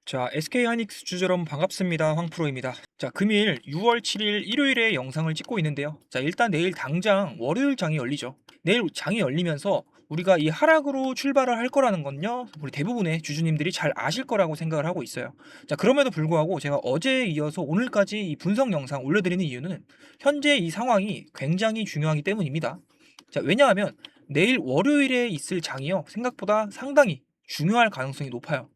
자, SK 하이닉스 주주 여러분 반갑습니다. 황프로입니다. 자, 금일 6월 7일 일요일에 영상을 찍고 있는데요. 자, 일단 내일 당장 월요일 장이 열리죠. 내일 장이 열리면서 우리가 이 하락으로 출발을 할 거라는 건요, 우리 대부분의 주주님들이 잘 아실 거라고 생각을 하고 있어요. 자, 그럼에도 불구하고 제가 어제에 이어서 오늘까지 이 분석 영상 올려드리는 이유는 현재 이 상황이 굉장히 중요하기 때문입니다. 자, 왜냐하면 내일 월요일에 있을 장이요, 생각보다 상당히 중요할 가능성이 높아요.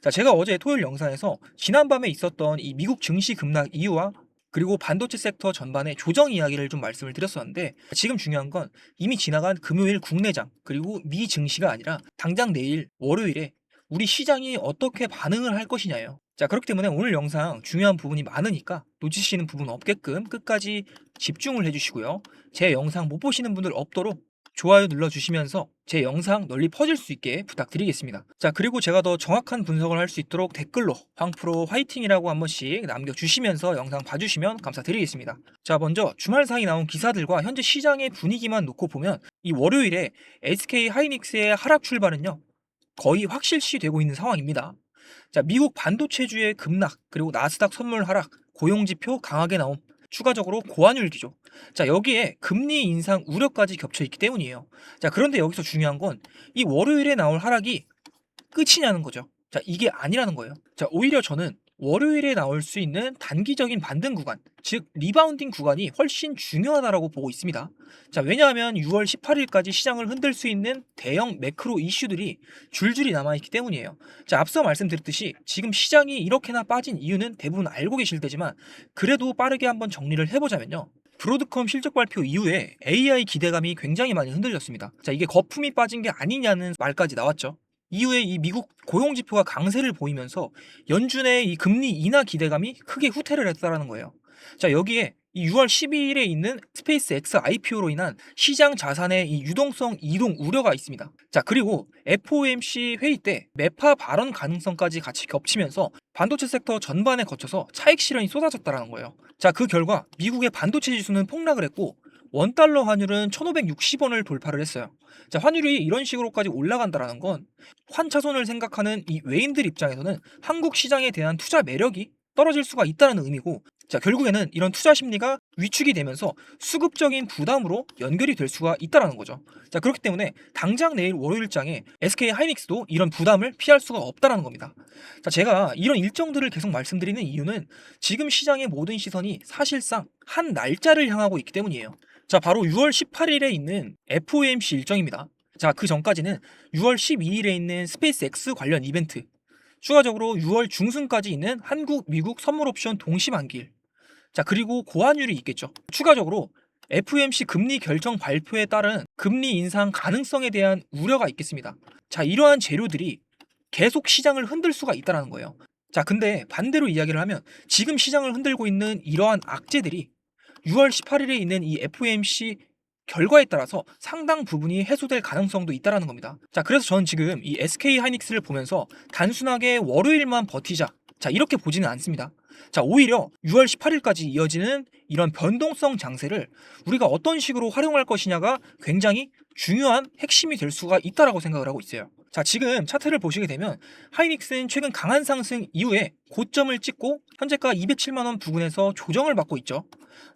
자, 제가 어제 토요일 영상에서 지난밤에 있었던 이 미국 증시 급락 이유와 그리고 반도체 섹터 전반의 조정 이야기를 좀 말씀을 드렸었는데, 지금 중요한 건 이미 지나간 금요일 국내장 그리고 미 증시가 아니라 당장 내일 월요일에 우리 시장이 어떻게 반응을 할 것이냐예요. 자, 그렇기 때문에 오늘 영상 중요한 부분이 많으니까 놓치시는 부분 없게끔 끝까지 집중을 해주시고요. 제 영상 못 보시는 분들 없도록 좋아요 눌러주시면서 제 영상 널리 퍼질 수 있게 부탁드리겠습니다. 자, 그리고 제가 더 정확한 분석을 할 수 있도록 댓글로 황프로 화이팅이라고 한 번씩 남겨주시면서 영상 봐주시면 감사드리겠습니다. 자, 먼저 주말 사이 나온 기사들과 현재 시장의 분위기만 놓고 보면 이 월요일에 SK하이닉스의 하락 출발은요, 거의 확실시 되고 있는 상황입니다. 자, 미국 반도체주의 급락, 그리고 나스닥 선물 하락, 고용지표 강하게 나옴, 추가적으로 고환율 기조. 자, 여기에 금리 인상 우려까지 겹쳐 있기 때문이에요. 자, 그런데 여기서 중요한 건 이 월요일에 나올 하락이 끝이냐는 거죠. 자, 이게 아니라는 거예요. 자, 오히려 저는 월요일에 나올 수 있는 단기적인 반등 구간, 즉 리바운딩 구간이 훨씬 중요하다라고 보고 있습니다. 자, 왜냐하면 6월 18일까지 시장을 흔들 수 있는 대형 매크로 이슈들이 줄줄이 남아있기 때문이에요. 자, 앞서 말씀드렸듯이 지금 시장이 이렇게나 빠진 이유는 대부분 알고 계실 테지만, 그래도 빠르게 한번 정리를 해보자면요, 브로드컴 실적 발표 이후에 AI 기대감이 굉장히 많이 흔들렸습니다. 자, 이게 거품이 빠진 게 아니냐는 말까지 나왔죠. 이후에 이 미국 고용 지표가 강세를 보이면서 연준의 이 금리 인하 기대감이 크게 후퇴를 했다라는 거예요. 자, 여기에 이 6월 12일에 있는 스페이스 X IPO로 인한 시장 자산의 이 유동성 이동 우려가 있습니다. 자, 그리고 FOMC 회의 때 매파 발언 가능성까지 같이 겹치면서 반도체 섹터 전반에 거쳐서 차익 실현이 쏟아졌다라는 거예요. 자, 그 결과 미국의 반도체 지수는 폭락을 했고 원달러 환율은 1,560원을 돌파를 했어요. 자, 환율이 이런 식으로까지 올라간다라는 건 환차손을 생각하는 이 외인들 입장에서는 한국 시장에 대한 투자 매력이 떨어질 수가 있다는 의미고, 자, 결국에는 이런 투자 심리가 위축이 되면서 수급적인 부담으로 연결이 될 수가 있다는 거죠. 자, 그렇기 때문에 당장 내일 월요일장에 SK하이닉스도 이런 부담을 피할 수가 없다는 겁니다. 자, 제가 이런 일정들을 계속 말씀드리는 이유는 지금 시장의 모든 시선이 사실상 한 날짜를 향하고 있기 때문이에요. 자, 바로 6월 18일에 있는 FOMC 일정입니다. 자, 그 전까지는 6월 12일에 있는 스페이스 X 관련 이벤트, 추가적으로 6월 중순까지 있는 한국, 미국 선물 옵션 동시 만기일, 자, 그리고 고환율이 있겠죠. 추가적으로 FOMC 금리 결정 발표에 따른 금리 인상 가능성에 대한 우려가 있겠습니다. 자, 이러한 재료들이 계속 시장을 흔들 수가 있다는 거예요. 자, 근데 반대로 이야기를 하면 지금 시장을 흔들고 있는 이러한 악재들이 6월 18일에 있는 이 FOMC 결과에 따라서 상당 부분이 해소될 가능성도 있다라는 겁니다. 자, 그래서 저는 지금 이 SK하이닉스를 보면서 단순하게 월요일만 버티자, 자, 이렇게 보지는 않습니다. 자, 오히려 6월 18일까지 이어지는 이런 변동성 장세를 우리가 어떤 식으로 활용할 것이냐가 굉장히 중요한 핵심이 될 수가 있다라고 생각을 하고 있어요. 자, 지금 차트를 보시게 되면 하이닉스는 최근 강한 상승 이후에 고점을 찍고 현재가 207만 원 부근에서 조정을 받고 있죠.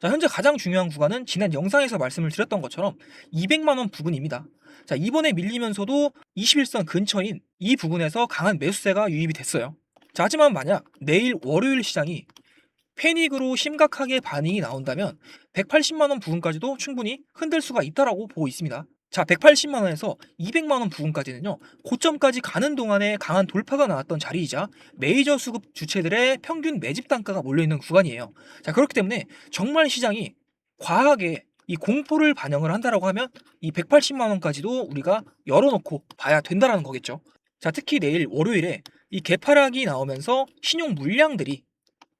자, 현재 가장 중요한 구간은 지난 영상에서 말씀을 드렸던 것처럼 200만 원 부근입니다. 자, 이번에 밀리면서도 21선 근처인 이 부근에서 강한 매수세가 유입이 됐어요. 자, 하지만 만약 내일 월요일 시장이 패닉으로 심각하게 반응이 나온다면 180만 원 부근까지도 충분히 흔들 수가 있다라고 보고 있습니다. 자, 180만 원에서 200만 원 부근까지는요, 고점까지 가는 동안에 강한 돌파가 나왔던 자리이자 메이저 수급 주체들의 평균 매집 단가가 몰려있는 구간이에요. 자, 그렇기 때문에 정말 시장이 과하게 이 공포를 반영을 한다라고 하면 이 180만 원까지도 우리가 열어놓고 봐야 된다라는 거겠죠. 자, 특히 내일 월요일에 이 개파락이 나오면서 신용 물량들이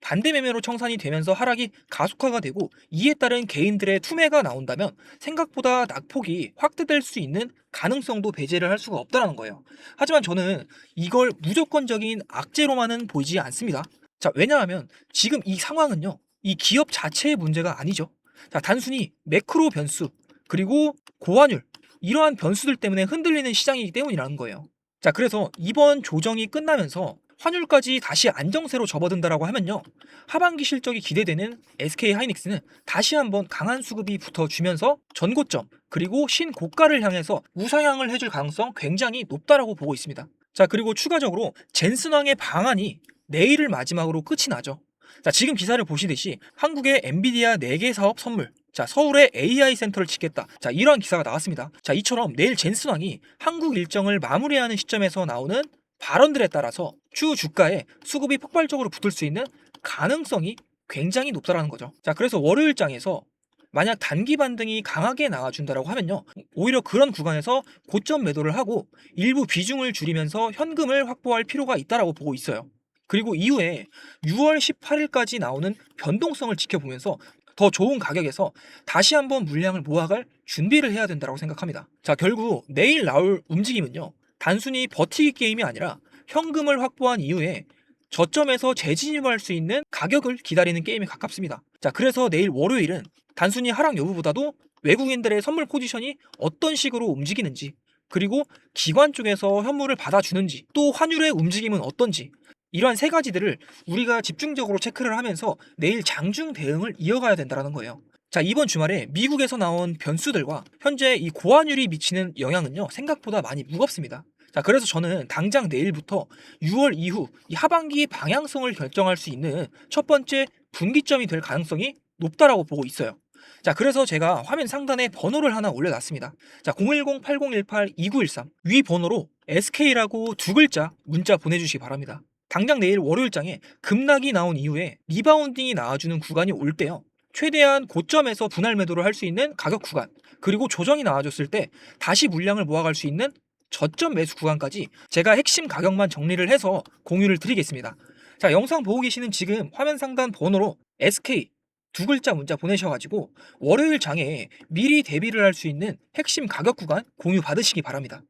반대 매매로 청산이 되면서 하락이 가속화가 되고, 이에 따른 개인들의 투매가 나온다면 생각보다 낙폭이 확대될 수 있는 가능성도 배제를 할 수가 없다는 거예요. 하지만 저는 이걸 무조건적인 악재로만은 보이지 않습니다. 자, 왜냐하면 지금 이 상황은요, 이 기업 자체의 문제가 아니죠. 자, 단순히 매크로 변수 그리고 고환율, 이러한 변수들 때문에 흔들리는 시장이기 때문이라는 거예요. 자, 그래서 이번 조정이 끝나면서 환율까지 다시 안정세로 접어든다라고 하면요. 하반기 실적이 기대되는 SK 하이닉스는 다시 한번 강한 수급이 붙어주면서 전고점 그리고 신고가를 향해서 우상향을 해줄 가능성 굉장히 높다라고 보고 있습니다. 자, 그리고 추가적으로 젠슨왕의 방안이 내일을 마지막으로 끝이 나죠. 자, 지금 기사를 보시듯이 한국의 엔비디아 4개 사업 선물, 자, 서울에 AI 센터를 짓겠다. 자, 이러한 기사가 나왔습니다. 자, 이처럼 내일 젠슨왕이 한국 일정을 마무리하는 시점에서 나오는 발언들에 따라서 추후 주가에 수급이 폭발적으로 붙을 수 있는 가능성이 굉장히 높다라는 거죠. 자, 그래서 월요일장에서 만약 단기 반등이 강하게 나와준다라고 하면요, 오히려 그런 구간에서 고점 매도를 하고 일부 비중을 줄이면서 현금을 확보할 필요가 있다라고 보고 있어요. 그리고 이후에 6월 18일까지 나오는 변동성을 지켜보면서 더 좋은 가격에서 다시 한번 물량을 모아갈 준비를 해야 된다고 생각합니다. 자, 결국 내일 나올 움직임은요, 단순히 버티기 게임이 아니라 현금을 확보한 이후에 저점에서 재진입할 수 있는 가격을 기다리는 게임에 가깝습니다. 자, 그래서 내일 월요일은 단순히 하락 여부보다도 외국인들의 선물 포지션이 어떤 식으로 움직이는지, 그리고 기관 쪽에서 현물을 받아주는지, 또 환율의 움직임은 어떤지, 이러한 세 가지들을 우리가 집중적으로 체크를 하면서 내일 장중 대응을 이어가야 된다는 거예요. 자, 이번 주말에 미국에서 나온 변수들과 현재 이 고환율이 미치는 영향은요, 생각보다 많이 무겁습니다. 자, 그래서 저는 당장 내일부터 6월 이후 이 하반기 방향성을 결정할 수 있는 첫 번째 분기점이 될 가능성이 높다라고 보고 있어요. 자, 그래서 제가 화면 상단에 번호를 하나 올려놨습니다. 자, 010-8018-2913 위 번호로 SK라고 두 글자 문자 보내주시기 바랍니다. 당장 내일 월요일장에 급락이 나온 이후에 리바운딩이 나와주는 구간이 올 때요, 최대한 고점에서 분할 매도를 할 수 있는 가격 구간, 그리고 조정이 나와줬을 때 다시 물량을 모아갈 수 있는 저점 매수 구간까지 제가 핵심 가격만 정리를 해서 공유를 드리겠습니다. 자, 영상 보고 계시는 지금 화면 상단 번호로 SK 두 글자 문자 보내셔가지고 월요일 장에 미리 대비를 할 수 있는 핵심 가격 구간 공유 받으시기 바랍니다.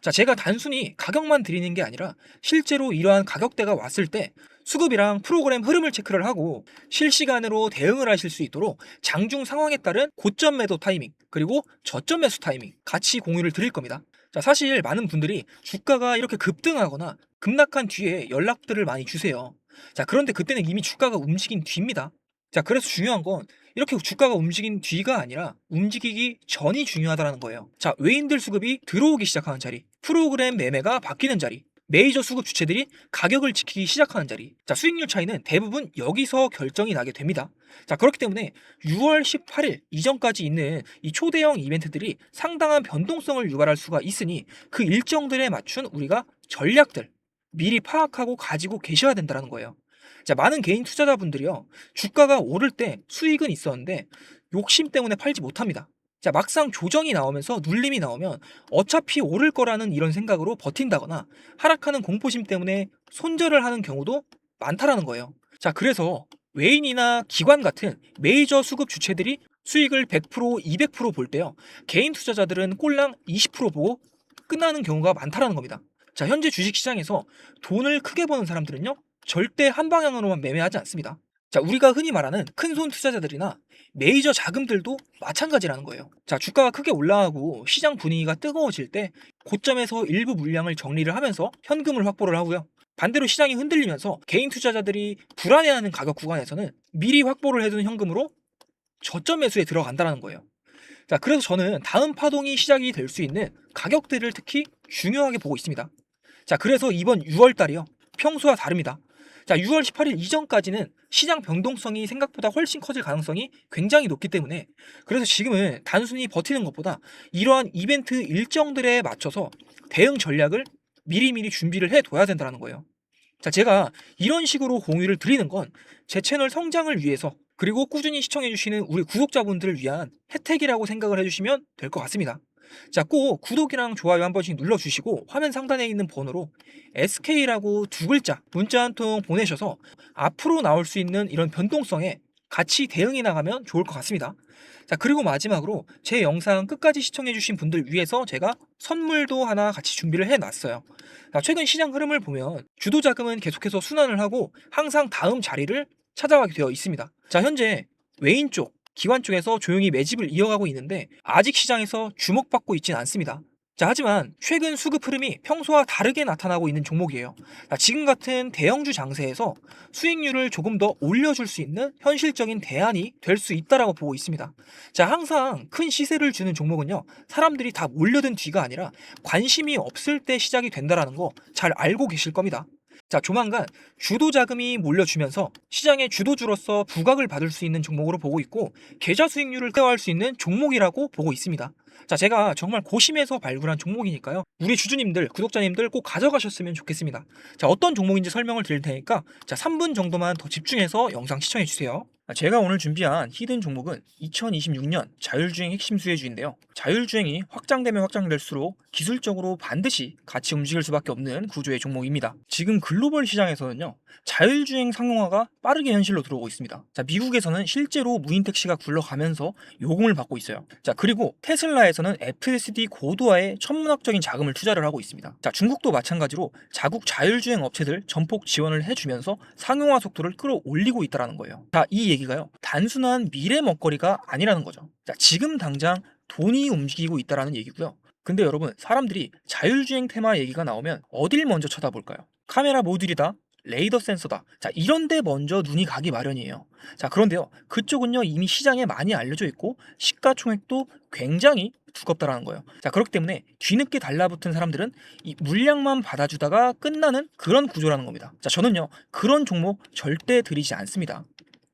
자, 제가 단순히 가격만 드리는 게 아니라 실제로 이러한 가격대가 왔을 때 수급이랑 프로그램 흐름을 체크를 하고 실시간으로 대응을 하실 수 있도록 장중 상황에 따른 고점 매도 타이밍 그리고 저점 매수 타이밍 같이 공유를 드릴 겁니다. 자, 사실 많은 분들이 주가가 이렇게 급등하거나 급락한 뒤에 연락들을 많이 주세요. 자, 그런데 그때는 이미 주가가 움직인 뒤입니다. 자, 그래서 중요한 건 이렇게 주가가 움직인 뒤가 아니라 움직이기 전이 중요하다는 거예요. 자, 외인들 수급이 들어오기 시작하는 자리, 프로그램 매매가 바뀌는 자리, 메이저 수급 주체들이 가격을 지키기 시작하는 자리. 자, 수익률 차이는 대부분 여기서 결정이 나게 됩니다. 자, 그렇기 때문에 6월 18일 이전까지 있는 이 초대형 이벤트들이 상당한 변동성을 유발할 수가 있으니 그 일정들에 맞춘 우리가 전략들 미리 파악하고 가지고 계셔야 된다는 거예요. 자, 많은 개인 투자자분들이요, 주가가 오를 때 수익은 있었는데 욕심 때문에 팔지 못합니다. 자, 막상 조정이 나오면서 눌림이 나오면 어차피 오를 거라는 이런 생각으로 버틴다거나 하락하는 공포심 때문에 손절을 하는 경우도 많다라는 거예요. 자, 그래서 외인이나 기관 같은 메이저 수급 주체들이 수익을 100%, 200%볼 때요, 개인 투자자들은 꼴랑 20% 보고 끝나는 경우가 많다라는 겁니다. 자, 현재 주식시장에서 돈을 크게 버는 사람들은요, 절대 한 방향으로만 매매하지 않습니다. 자, 우리가 흔히 말하는 큰손 투자자들이나 메이저 자금들도 마찬가지라는 거예요. 자, 주가가 크게 올라가고 시장 분위기가 뜨거워질 때 고점에서 일부 물량을 정리를 하면서 현금을 확보를 하고요. 반대로 시장이 흔들리면서 개인 투자자들이 불안해하는 가격 구간에서는 미리 확보를 해둔 현금으로 저점 매수에 들어간다는 거예요. 자, 그래서 저는 다음 파동이 시작이 될 수 있는 가격대를 특히 중요하게 보고 있습니다. 자, 그래서 이번 6월 달이요, 평소와 다릅니다. 자, 6월 18일 이전까지는 시장 변동성이 생각보다 훨씬 커질 가능성이 굉장히 높기 때문에, 그래서 지금은 단순히 버티는 것보다 이러한 이벤트 일정들에 맞춰서 대응 전략을 미리미리 준비를 해둬야 된다는 거예요. 자, 제가 이런 식으로 공유를 드리는 건 제 채널 성장을 위해서, 그리고 꾸준히 시청해주시는 우리 구독자분들을 위한 혜택이라고 생각을 해주시면 될 것 같습니다. 자, 꼭 구독이랑 좋아요 한 번씩 눌러주시고 화면 상단에 있는 번호로 SK라고 두 글자 문자 한 통 보내셔서 앞으로 나올 수 있는 이런 변동성에 같이 대응해 나가면 좋을 것 같습니다. 자, 그리고 마지막으로 제 영상 끝까지 시청해주신 분들 위해서 제가 선물도 하나 같이 준비를 해놨어요. 자, 최근 시장 흐름을 보면 주도 자금은 계속해서 순환을 하고 항상 다음 자리를 찾아가게 되어 있습니다. 자, 현재 외인 쪽, 기관 쪽에서 조용히 매집을 이어가고 있는데 아직 시장에서 주목받고 있지는 않습니다. 자, 하지만 최근 수급 흐름이 평소와 다르게 나타나고 있는 종목이에요. 자, 지금 같은 대형주 장세에서 수익률을 조금 더 올려줄 수 있는 현실적인 대안이 될 수 있다라고 보고 있습니다. 자, 항상 큰 시세를 주는 종목은요, 사람들이 다 몰려든 뒤가 아니라 관심이 없을 때 시작이 된다라는 거 잘 알고 계실 겁니다. 자, 조만간 주도 자금이 몰려주면서 시장의 주도주로서 부각을 받을 수 있는 종목으로 보고 있고, 계좌 수익률을 제어할 수 있는 종목이라고 보고 있습니다. 자, 제가 정말 고심해서 발굴한 종목이니까요, 우리 주주님들, 구독자님들 꼭 가져가셨으면 좋겠습니다. 자, 어떤 종목인지 설명을 드릴 테니까 3분 정도만 더 집중해서 영상 시청해 주세요. 제가 오늘 준비한 히든 종목은 2026년 자율주행 핵심 수혜주인데요. 자율주행이 확장되면 확장될수록 기술적으로 반드시 같이 움직일 수밖에 없는 구조의 종목입니다. 지금 글로벌 시장에서는요, 자율주행 상용화가 빠르게 현실로 들어오고 있습니다. 자, 미국에서는 실제로 무인 택시가 굴러가면서 요금을 받고 있어요. 자, 그리고 테슬라에서는 FSD 고도화에 천문학적인 자금을 투자를 하고 있습니다. 자, 중국도 마찬가지로 자국 자율주행 업체들 전폭 지원을 해주면서 상용화 속도를 끌어올리고 있다는 거예요. 자, 이 얘기가요, 단순한 미래 먹거리가 아니라는 거죠. 자, 지금 당장 돈이 움직이고 있다는 얘기고요. 근데 여러분, 사람들이 자율주행 테마 얘기가 나오면 어딜 먼저 쳐다볼까요? 카메라 모듈이다, 레이더 센서다, 자, 이런데 먼저 눈이 가기 마련이에요. 자, 그런데요, 그쪽은요 이미 시장에 많이 알려져 있고 시가총액도 굉장히 두껍다라는 거예요. 자, 그렇기 때문에 뒤늦게 달라붙은 사람들은 이 물량만 받아주다가 끝나는 그런 구조라는 겁니다. 자, 저는요 그런 종목 절대 들이지 않습니다.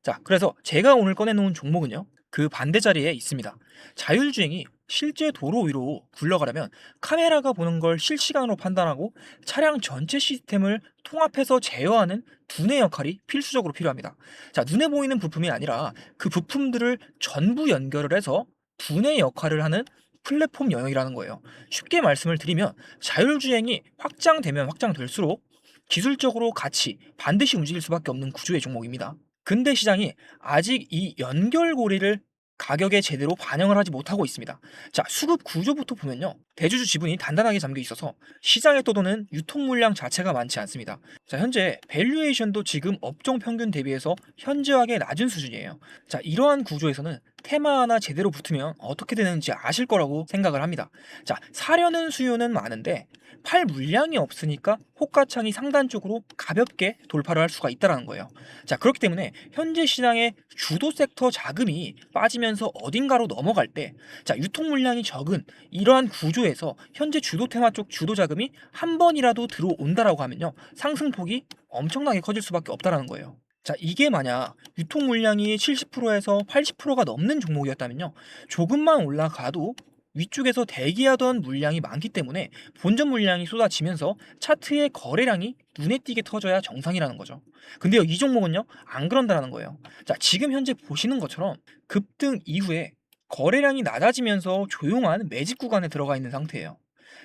자, 그래서 제가 오늘 꺼내놓은 종목은요, 그 반대 자리에 있습니다. 자율주행이 실제 도로 위로 굴러가려면 카메라가 보는 걸 실시간으로 판단하고 차량 전체 시스템을 통합해서 제어하는 두뇌 역할이 필수적으로 필요합니다. 자, 눈에 보이는 부품이 아니라 그 부품들을 전부 연결을 해서 두뇌 역할을 하는 플랫폼 영역이라는 거예요. 쉽게 말씀을 드리면 자율주행이 확장되면 확장될수록 기술적으로 같이 반드시 움직일 수밖에 없는 구조의 종목입니다. 근대 시장이 아직 이 연결고리를 가격에 제대로 반영을 하지 못하고 있습니다. 자, 수급 구조부터 보면요, 대주주 지분이 단단하게 잠겨 있어서 시장에 떠도는 유통 물량 자체가 많지 않습니다. 자, 현재 밸류에이션도 지금 업종 평균 대비해서 현저하게 낮은 수준이에요. 자, 이러한 구조에서는 테마 하나 제대로 붙으면 어떻게 되는지 아실 거라고 생각을 합니다. 자, 사려는 수요는 많은데 팔 물량이 없으니까 호가창이 상단 쪽으로 가볍게 돌파를 할 수가 있다는 거예요. 자, 그렇기 때문에 현재 시장의 주도 섹터 자금이 빠지면서 어딘가로 넘어갈 때, 자, 유통 물량이 적은 이러한 구조에서 현재 주도 테마 쪽 주도 자금이 한 번이라도 들어온다라고 하면요, 상승폭이 엄청나게 커질 수밖에 없다라는 거예요. 자, 이게 만약 유통 물량이 70%에서 80%가 넘는 종목이었다면요, 조금만 올라가도 위쪽에서 대기하던 물량이 많기 때문에 본전 물량이 쏟아지면서 차트의 거래량이 눈에 띄게 터져야 정상이라는 거죠. 근데요, 이 종목은요 안 그런다는 거예요. 자, 지금 현재 보시는 것처럼 급등 이후에 거래량이 낮아지면서 조용한 매집 구간에 들어가 있는 상태예요.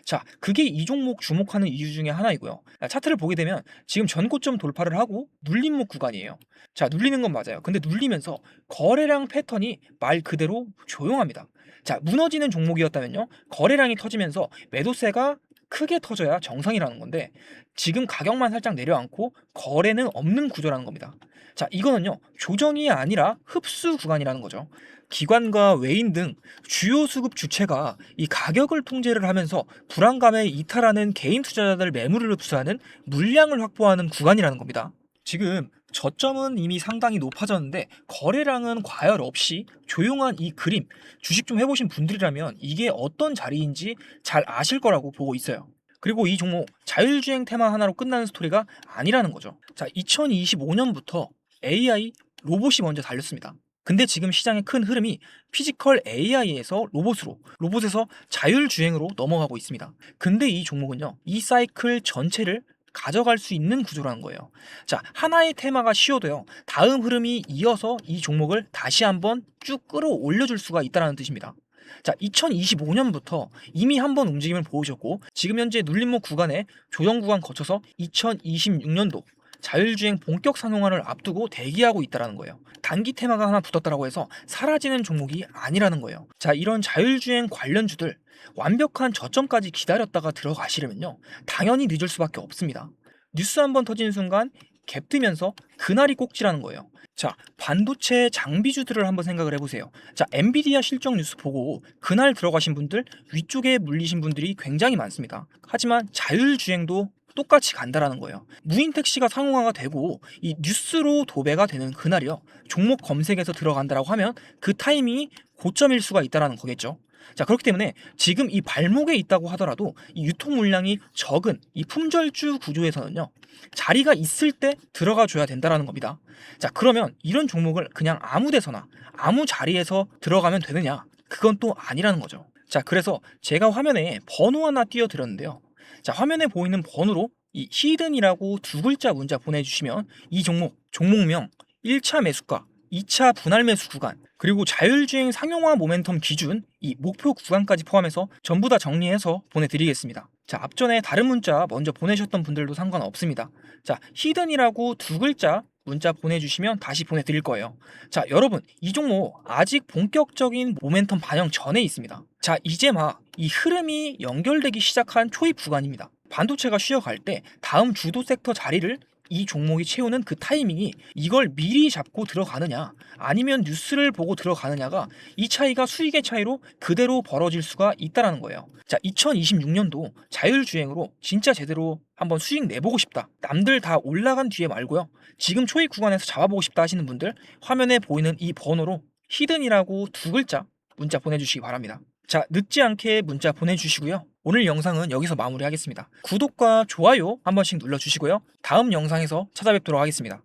자, 그게 이 종목 주목하는 이유 중에 하나이고요. 차트를 보게 되면 지금 전고점 돌파를 하고 눌림목 구간이에요. 자, 눌리는 건 맞아요. 근데 눌리면서 거래량 패턴이 말 그대로 조용합니다. 자, 무너지는 종목이었다면요, 거래량이 터지면서 매도세가 크게 터져야 정상이라는 건데 지금 가격만 살짝 내려앉고 거래는 없는 구조라는 겁니다. 자, 이거는요 조정이 아니라 흡수 구간이라는 거죠. 기관과 외인 등 주요 수급 주체가 이 가격을 통제를 하면서 불안감에 이탈하는 개인 투자자들 매물을 흡수하는 물량을 확보하는 구간이라는 겁니다. 지금 저점은 이미 상당히 높아졌는데 거래량은 과열 없이 조용한 이 그림, 주식 좀 해보신 분들이라면 이게 어떤 자리인지 잘 아실 거라고 보고 있어요. 그리고 이 종목 자율주행 테마 하나로 끝나는 스토리가 아니라는 거죠. 자, 2025년부터 AI 로봇이 먼저 달렸습니다. 근데 지금 시장의 큰 흐름이 피지컬 AI에서 로봇에서 자율주행으로 넘어가고 있습니다. 근데 이 종목은요, 이 사이클 전체를 가져갈 수 있는 구조라는 거예요. 자, 하나의 테마가 쉬어도요, 다음 흐름이 이어서 이 종목을 다시 한번 쭉 끌어올려줄 수가 있다는 뜻입니다. 자, 2025년부터 이미 한번 움직임을 보여줬고 지금 현재 눌림목 구간에 조정 구간 거쳐서 2026년도 자율주행 본격 상용화를 앞두고 대기하고 있다는 거예요. 단기 테마가 하나 붙었다고 해서 사라지는 종목이 아니라는 거예요. 자, 이런 자율주행 관련주들 완벽한 저점까지 기다렸다가 들어가시려면요, 당연히 늦을 수밖에 없습니다. 뉴스 한번 터지는 순간 갭 뜨면서 그날이 꼭지라는 거예요. 자, 반도체 장비주들을 한번 생각을 해보세요. 자, 엔비디아 실적 뉴스 보고 그날 들어가신 분들, 위쪽에 물리신 분들이 굉장히 많습니다. 하지만 자율주행도 똑같이 간다라는 거예요. 무인 택시가 상용화가 되고 이 뉴스로 도배가 되는 그날이요. 종목 검색에서 들어간다라고 하면 그 타이밍이 고점일 수가 있다라는 거겠죠. 자, 그렇기 때문에 지금 이 발목에 있다고 하더라도 이 유통 물량이 적은 이 품절주 구조에서는요. 자리가 있을 때 들어가 줘야 된다라는 겁니다. 자, 그러면 이런 종목을 그냥 아무 데서나 아무 자리에서 들어가면 되느냐? 그건 또 아니라는 거죠. 자, 그래서 제가 화면에 번호 하나 띄워드렸는데요. 자, 화면에 보이는 번호로 이 히든이라고 두 글자 문자 보내주시면 이 종목명 1차 매수가, 2차 분할 매수 구간, 그리고 자율주행 상용화 모멘텀 기준 이 목표 구간까지 포함해서 전부 다 정리해서 보내드리겠습니다. 자, 앞전에 다른 문자 먼저 보내셨던 분들도 상관없습니다. 자, 히든이라고 두 글자 문자 보내주시면 다시 보내드릴 거예요. 자, 여러분, 이 종목 아직 본격적인 모멘텀 반영 전에 있습니다. 자, 이제 막 이 흐름이 연결되기 시작한 초입 구간입니다. 반도체가 쉬어갈 때 다음 주도 섹터 자리를 이 종목이 채우는 그 타이밍이 이걸 미리 잡고 들어가느냐 아니면 뉴스를 보고 들어가느냐가 이 차이가 수익의 차이로 그대로 벌어질 수가 있다라는 거예요. 자, 2026년도 자율주행으로 진짜 제대로 한번 수익 내보고 싶다. 남들 다 올라간 뒤에 말고요. 지금 초입 구간에서 잡아보고 싶다 하시는 분들 화면에 보이는 이 번호로 히든이라고 두 글자 문자 보내주시기 바랍니다. 자, 늦지 않게 문자 보내주시고요. 오늘 영상은 여기서 마무리하겠습니다. 구독과 좋아요 한 번씩 눌러주시고요. 다음 영상에서 찾아뵙도록 하겠습니다.